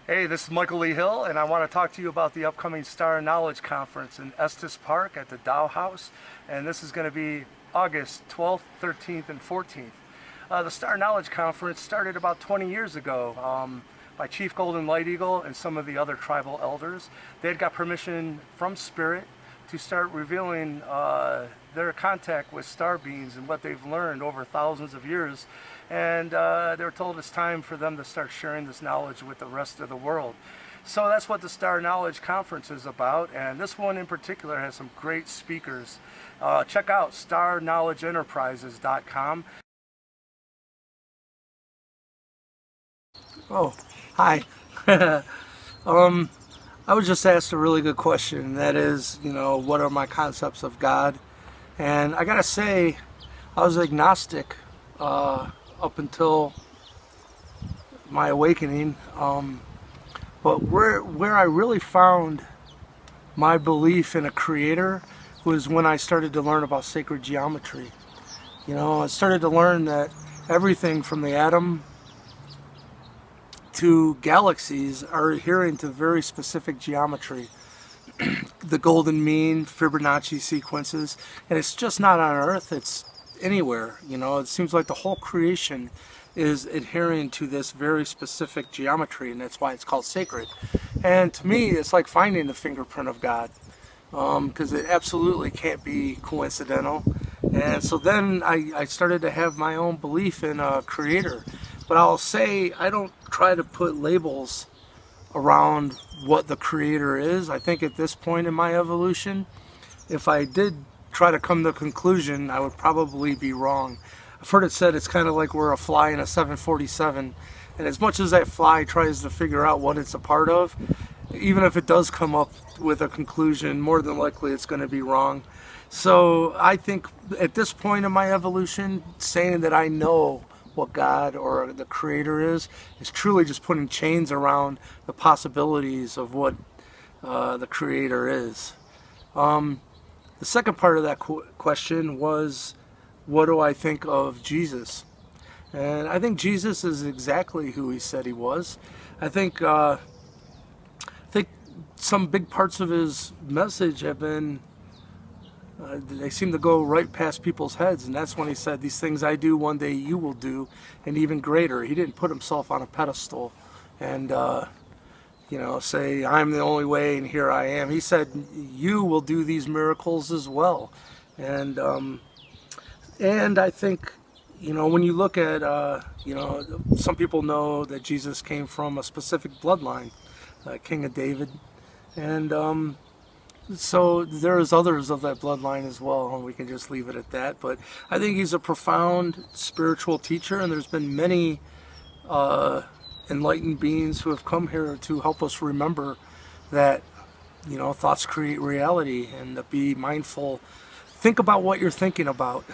Hey, this is Michael Lee Hill, and I want to talk to you about the upcoming Star Knowledge Conference in Estes Park at the Dow House. And this is going to be August 12th, 13th, and 14th. The Star Knowledge Conference started about 20 years ago by Chief Golden Light Eagle and some of the other tribal elders. They had got permission from Spirit to start revealing their contact with star beings and what they've learned over thousands of years. And they were told it's time for them to start sharing this knowledge with the rest of the world. So that's what the Star Knowledge Conference is about, and this one in particular has some great speakers. Check out starknowledgeenterprises.com. Oh, hi. I was just asked a really good question, and that is, what are my concepts of God? And I gotta say, I was agnostic up until my awakening. But where I really found my belief in a creator was when I started to learn about sacred geometry. I started to learn that everything from the atom to galaxies are adhering to very specific geometry. The golden mean, Fibonacci sequences, and it's just not on Earth, it's anywhere. It seems like the whole creation is adhering to this very specific geometry, and that's why it's called sacred. And to me, it's like finding the fingerprint of God, because it absolutely can't be coincidental. And so then I started to have my own belief in a creator. But I'll say I don't try to put labels around what the creator is. I think at this point in my evolution, if I did try to come to a conclusion, I would probably be wrong. I've heard it said it's kind of like we're a fly in a 747, and as much as that fly tries to figure out what it's a part of, even if it does come up with a conclusion, more than likely it's going to be wrong. So I think at this point in my evolution, saying that I know what God or the creator is truly just putting chains around the possibilities of what the creator is. The second part of that question was, what do I think of Jesus? And I think Jesus is exactly who he said he was. I think some big parts of his message have been they seem to go right past people's heads, and that's when he said, these things I do, one day you will do, and even greater. He didn't put himself on a pedestal and say, I'm the only way and here I am. He said, you will do these miracles as well. And I think, when you look at, some people know that Jesus came from a specific bloodline, King of David, and so there's others of that bloodline as well, and we can just leave it at that. But I think he's a profound spiritual teacher, and there's been many enlightened beings who have come here to help us remember that, thoughts create reality, and to be mindful. Think about what you're thinking about.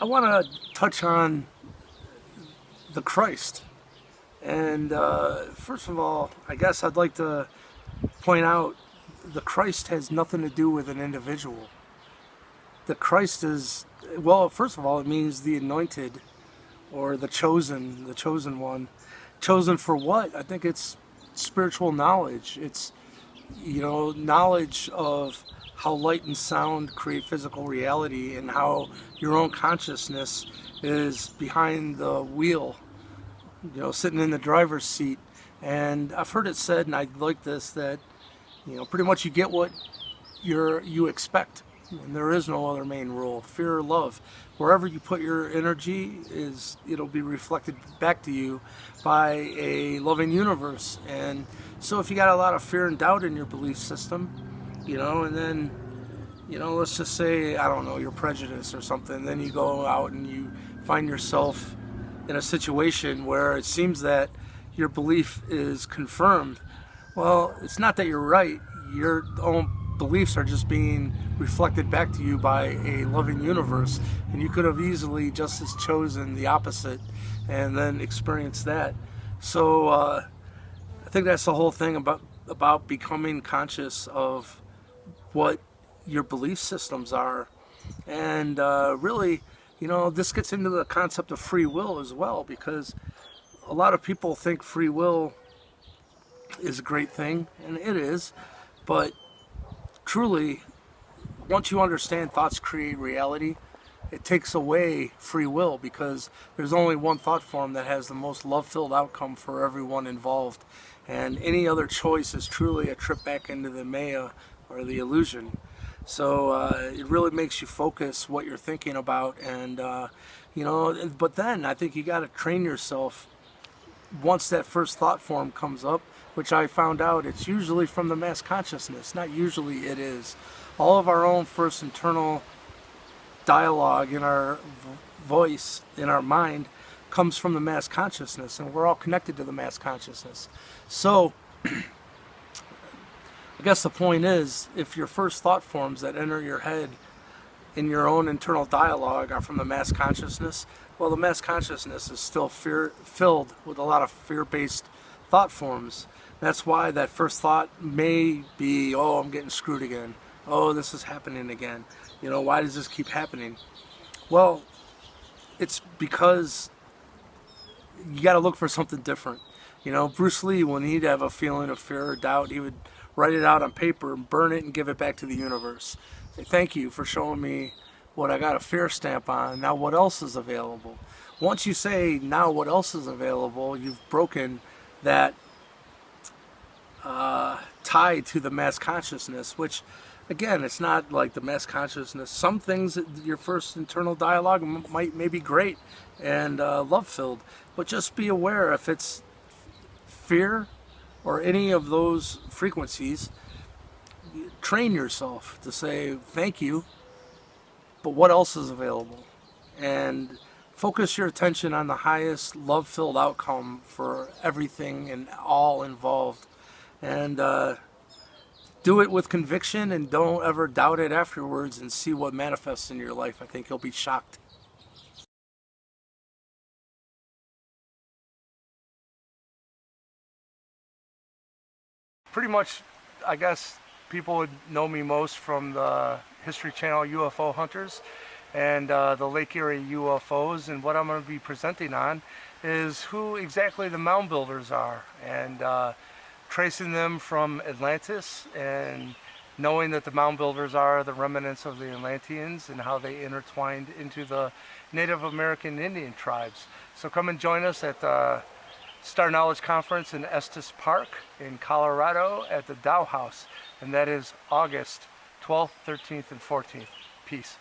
I want to touch on the Christ. And first of all, I guess I'd like to point out the Christ has nothing to do with an individual. The Christ is, well, first of all, it means the anointed or the chosen one. Chosen for what? I think it's spiritual knowledge. It's, knowledge of how light and sound create physical reality and how your own consciousness is behind the wheel, sitting in the driver's seat. And I've heard it said, and I like this, that pretty much you get what you expect, and there is no other main rule. Fear or love, wherever you put your energy it'll be reflected back to you by a loving universe. And so if you got a lot of fear and doubt in your belief system, and then let's just say, I don't know, you're prejudiced or something, then you go out and you find yourself in a situation where it seems that your belief is confirmed. Well, it's not that you're right. Your own beliefs are just being reflected back to you by a loving universe, and you could have easily just as chosen the opposite and then experienced that. So I think that's the whole thing about becoming conscious of what your belief systems are. And really, this gets into the concept of free will as well, because a lot of people think free will is a great thing, and it is, but truly, once you understand thoughts create reality, it takes away free will, because there's only one thought form that has the most love-filled outcome for everyone involved, and any other choice is truly a trip back into the Maya or the illusion. So it really makes you focus what you're thinking about, and but then I think you got to train yourself. Once that first thought form comes up, which I found out it's usually from the mass consciousness, not usually, it is. All of our own first internal dialogue in our voice, in our mind, comes from the mass consciousness, and we're all connected to the mass consciousness. So I guess the point is, if your first thought forms that enter your head in your own internal dialogue are from the mass consciousness, well, the mass consciousness is still filled with a lot of fear-based thought forms. That's why that first thought may be, oh, I'm getting screwed again. Oh, this is happening again. Why does this keep happening? Well, it's because you got to look for something different. Bruce Lee, when he'd have a feeling of fear or doubt, he would write it out on paper and burn it and give it back to the universe. Say, thank you for showing me what I got a fear stamp on. Now what else is available? Once you say, now what else is available, you've broken that tie to the mass consciousness, which, again, it's not like the mass consciousness. Some things, your first internal dialogue may be great and love-filled, but just be aware if it's fear or any of those frequencies. Train yourself to say thank you, but what else is available? And focus your attention on the highest love-filled outcome for everything and all involved. And do it with conviction, and don't ever doubt it afterwards, and see what manifests in your life. I think you'll be shocked. Pretty much, I guess people would know me most from the History Channel UFO Hunters and the Lake Erie UFOs, and what I'm going to be presenting on is who exactly the mound builders are, and tracing them from Atlantis, and knowing that the mound builders are the remnants of the Atlanteans and how they intertwined into the Native American Indian tribes. So come and join us at the Star Knowledge Conference in Estes Park in Colorado at the Dow House, and that is August 12th, 13th, and 14th. Peace.